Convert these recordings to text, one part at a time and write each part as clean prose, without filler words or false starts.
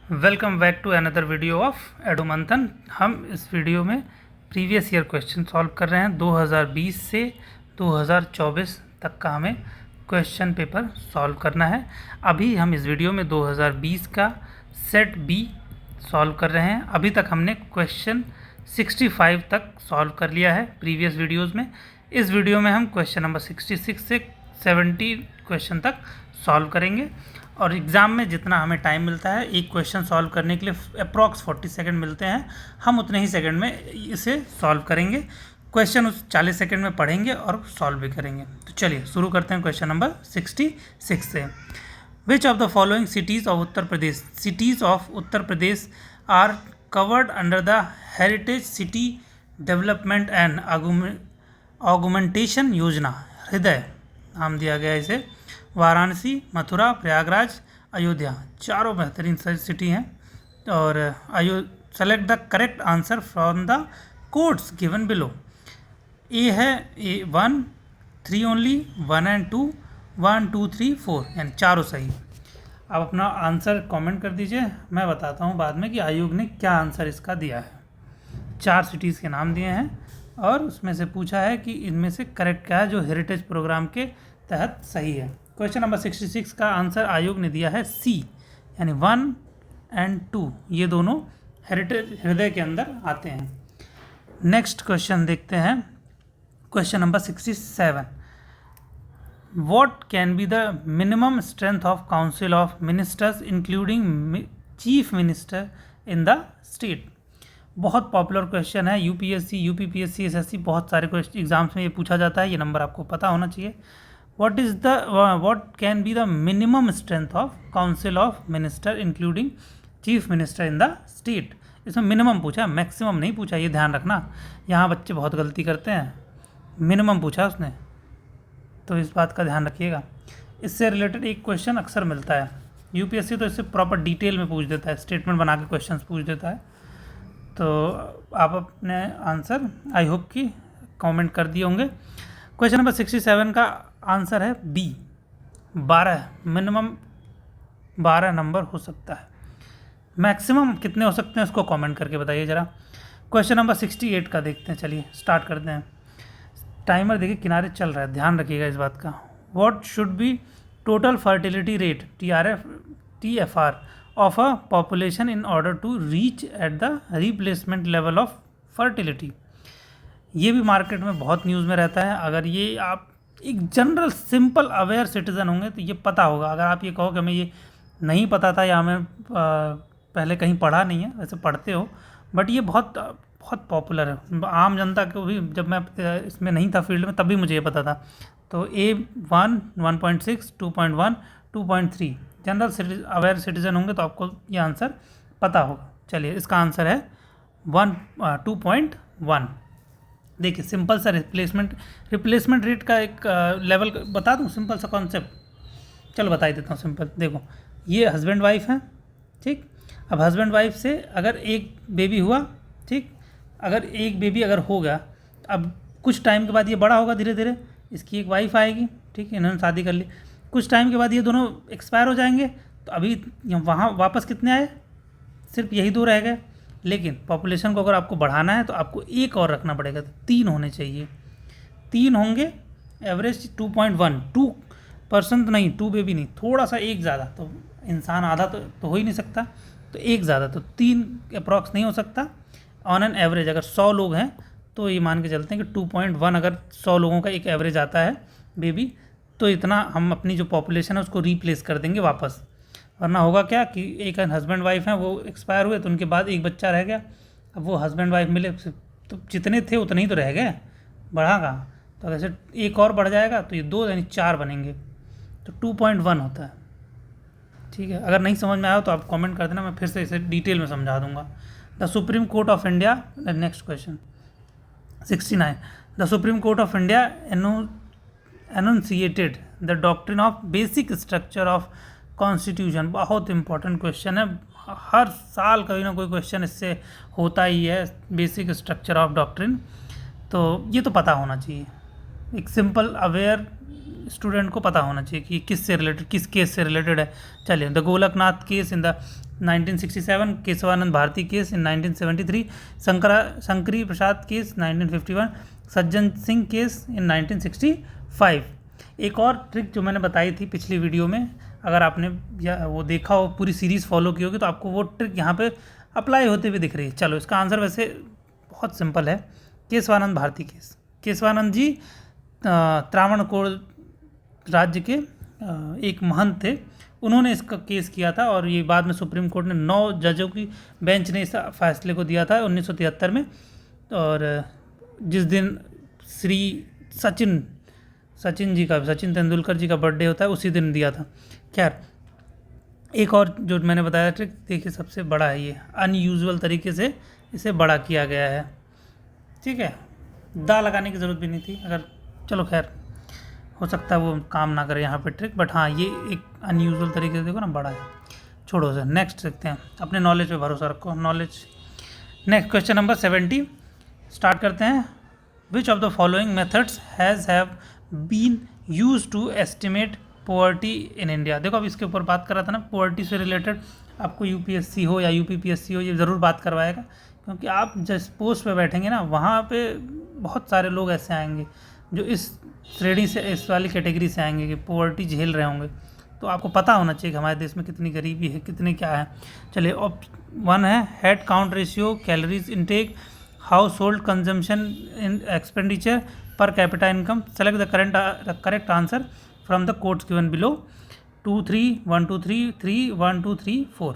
Welcome back to another video of Edumanthan. हम इस video में प्रीवियस ईयर क्वेश्चन सॉल्व कर रहे हैं। 2020 से 2024 तक का हमें क्वेश्चन पेपर सॉल्व करना है। अभी हम इस वीडियो में 2020 का सेट बी सॉल्व कर रहे हैं। अभी तक हमने क्वेश्चन 65 तक सॉल्व कर लिया है प्रीवियस वीडियोज़ में। इस वीडियो में हम क्वेश्चन नंबर 66 से 70 क्वेश्चन तक सॉल्व करेंगे। और एग्ज़ाम में जितना हमें टाइम मिलता है एक क्वेश्चन सॉल्व करने के लिए अप्रॉक्स 40 सेकंड मिलते हैं, हम उतने ही सेकंड में इसे सॉल्व करेंगे। क्वेश्चन उस 40 सेकंड में पढ़ेंगे और सॉल्व भी करेंगे। तो चलिए शुरू करते हैं क्वेश्चन नंबर 66 से। Which of the following cities of Uttar Pradesh are covered under the heritage city development and augmentation Yojana? Hriday नाम दिया गया इसे। वाराणसी, मथुरा, प्रयागराज, अयोध्या, चारों बेहतरीन सिटी हैं। और select the correct answer from the codes given below. A है A1 3 ओनली, 1 and 2, 1 2 3 4 यानी चारों सही। आप अपना आंसर कमेंट कर दीजिए, मैं बताता हूँ बाद में कि आयोग ने क्या आंसर इसका दिया है। 4 सिटीज़ के नाम दिए हैं और उसमें से पूछा है कि इनमें से करेक्ट क्या है जो हेरिटेज प्रोग्राम के तहत सही है। क्वेश्चन नंबर 66 का आंसर आयोग ने दिया है सी, यानी 1 and 2 ये दोनों हेरिटेज हृदय के अंदर आते हैं। नेक्स्ट क्वेश्चन देखते हैं, question number 67। What can be the minimum strength of council of ministers including chief minister in the state? बहुत पॉपुलर क्वेश्चन है, यूपीएससी, यूपीपीएससी, एसएससी, बहुत सारे क्वेश्चन एग्जाम्स में ये पूछा जाता है। ये नंबर आपको पता होना चाहिए। what can be the minimum strength of council of minister including chief minister in the state? इसमें मिनिमम पूछा है, मैक्सिमम नहीं पूछा, ये ध्यान रखना। यहाँ बच्चे बहुत गलती करते हैं, मिनिमम पूछा उसने, तो इस बात का ध्यान रखिएगा। इससे रिलेटेड एक क्वेश्चन अक्सर मिलता है, यूपीएससी तो इससे प्रॉपर डिटेल में पूछ देता है, स्टेटमेंट बना के क्वेश्चन पूछ देता है। तो आप अपने आंसर आई होप कि कमेंट कर दिए होंगे। क्वेश्चन नंबर 67 का आंसर है बी, 12। मिनिमम 12 नंबर हो सकता है, मैक्सिमम कितने हो सकते हैं उसको कमेंट करके बताइए ज़रा। क्वेश्चन नंबर 68 का देखते हैं, चलिए स्टार्ट करते हैं। टाइमर देखिए किनारे चल रहा है, ध्यान रखिएगा इस बात का। What should be total fertility rate TFR of a population in order to reach at the replacement level of fertility? ये भी मार्केट में बहुत न्यूज़ में रहता है। अगर ये आप एक जनरल सिंपल अवेयर सिटीज़न होंगे तो ये पता होगा। अगर आप ये कहो कि हमें ये नहीं पता था या हमें पहले कहीं पढ़ा नहीं है, वैसे पढ़ते हो, बट ये बहुत बहुत पॉपुलर है आम जनता को भी। जब मैं इसमें नहीं था फील्ड में तब भी मुझे ये पता था। तो A1 1.6, 2.1, 2.3 जनरल अवेयर सिटीज़न होंगे तो आपको ये आंसर पता होगा। चलिए इसका आंसर है 2.1। देखिए सिंपल सा रिप्लेसमेंट रेट का एक लेवल बता दूं, सिंपल सा कॉन्सेप्ट, चलो बता ही देता हूँ सिंपल। देखो ये हस्बैंड वाइफ है, ठीक। अब हस्बैंड वाइफ से अगर एक बेबी हुआ, ठीक, अगर एक बेबी अगर होगा, अब कुछ टाइम के बाद ये बड़ा होगा धीरे धीरे, इसकी एक वाइफ आएगी, ठीक है, इन्होंने शादी कर ली। कुछ टाइम के बाद ये दोनों एक्सपायर हो जाएंगे, तो अभी वहाँ वापस कितने आए? सिर्फ यही 2 रह गए। लेकिन पॉपुलेशन को अगर आपको बढ़ाना है तो आपको एक और रखना पड़ेगा, तो 3 होने चाहिए। 3 होंगे, एवरेज 2.1, 2% नहीं, 2 बेबी नहीं, थोड़ा सा एक ज़्यादा, तो इंसान आधा तो हो ही नहीं सकता, तो एक ज़्यादा, तो 3 अप्रॉक्स नहीं हो सकता। ऑन एन एवरेज अगर 100 लोग हैं तो ये मान के चलते हैं कि 2.1 अगर 100 लोगों का एक एवरेज आता है बेबी, तो इतना हम अपनी जो पॉपुलेशन है उसको रिप्लेस कर देंगे वापस। वरना होगा क्या कि एक हस्बैंड वाइफ हैं, वो एक्सपायर हुए तो उनके बाद एक बच्चा रह गया। अब वो हस्बैंड वाइफ मिले तो जितने थे उतने ही तो रह गए, बढ़ा कहाँ? तो अगर एक और बढ़ जाएगा तो ये 2 यानी 4 बनेंगे, तो 2.1 होता है, ठीक है। अगर नहीं समझ में आया तो आप कमेंट कर देना, मैं फिर से इसे डिटेल में समझा दूंगा। The Supreme Court of India, next question 69। The Supreme Court of India enunciated the doctrine of basic structure of constitution. बहुत इंपॉर्टेंट क्वेश्चन है, हर साल कोई ना कोई क्वेश्चन इससे होता ही है। बेसिक स्ट्रक्चर ऑफ डॉक्ट्रिन, तो ये तो पता होना चाहिए, एक सिंपल अवेयर स्टूडेंट को पता होना चाहिए कि किस से रिलेटेड, किस केस से रिलेटेड है। चलिए, the Golaknath case in the 1967, Keshavananda Bharati case in 1973, Shankari Prasad case 1951, Sajjan Singh case in 1965। एक और ट्रिक जो मैंने बताई थी पिछली वीडियो में, अगर आपने या वो देखा हो, पूरी सीरीज़ फॉलो की होगी, तो आपको वो ट्रिक यहाँ पे अप्लाई होते हुए दिख रही है। चलो, इसका आंसर वैसे बहुत सिंपल है, केशवानंद भारती केस। केशवानंद जी त्रावणकोर राज्य के एक महंत थे, उन्होंने इसका केस किया था और ये बाद में सुप्रीम कोर्ट ने 9 जजों की बेंच ने इस फैसले को दिया था 1973 में। और जिस दिन श्री सचिन तेंदुलकर जी का बर्थडे होता है, उसी दिन दिया था। खैर, एक और जो मैंने बताया ट्रिक, देखिए सबसे बड़ा है ये, अनयूजुअल तरीके से इसे बड़ा किया गया है। ठीक है, दा लगाने की ज़रूरत भी नहीं थी, अगर चलो खैर हो सकता है वो काम ना करे यहाँ पे ट्रिक, बट हाँ ये एक अनयूजुअल तरीके से देखो ना बड़ा है। छोड़ो सर, नेक्स्ट देखते हैं, अपने नॉलेज पे भरोसा रखो, knowledge. Next question number 70 start करते हैं। Which of the following methods have been use to estimate poverty in India. देखो, अब इसके ऊपर बात कर रहा था ना, पॉवर्टी से रिलेटेड आपको यूपीएससी हो या यूपीपीएससी हो, ये ज़रूर बात करवाएगा, क्योंकि आप जिस पोस्ट पे बैठेंगे ना, वहाँ पे बहुत सारे लोग ऐसे आएंगे जो इस श्रेणी से, इस वाली कैटेगरी से आएंगे कि पॉवर्टी झेल रहे होंगे। तो आपको पता होना चाहिए कि हमारे देश में कितनी गरीबी है, कितने क्या है। चलिए, ऑप्शन 1 है head count ratio, calories intake, house hold consumption in expenditure, per capita income. Select the correct answer from the codes given below. 2 3 1 2 3 3 1 2 3 4।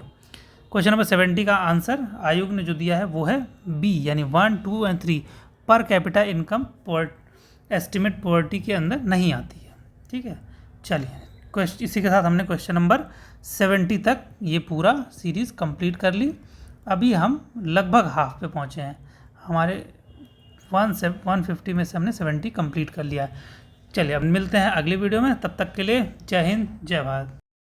Question number 70 का आंसर आयोग ने जो दिया है वो है बी, यानी 1 2 and 3 per capita income estimate poverty के अंदर नहीं आती है। ठीक है, चलिए इसी के साथ हमने क्वेश्चन नंबर 70 तक ये पूरा सीरीज़ कंप्लीट कर ली। अभी हम लगभग हाफ पे पहुँचे हैं, हमारे 150 में से हमने 70 कंप्लीट कर लिया है। चलिए अब मिलते हैं अगली वीडियो में, तब तक के लिए जय हिंद जय भारत।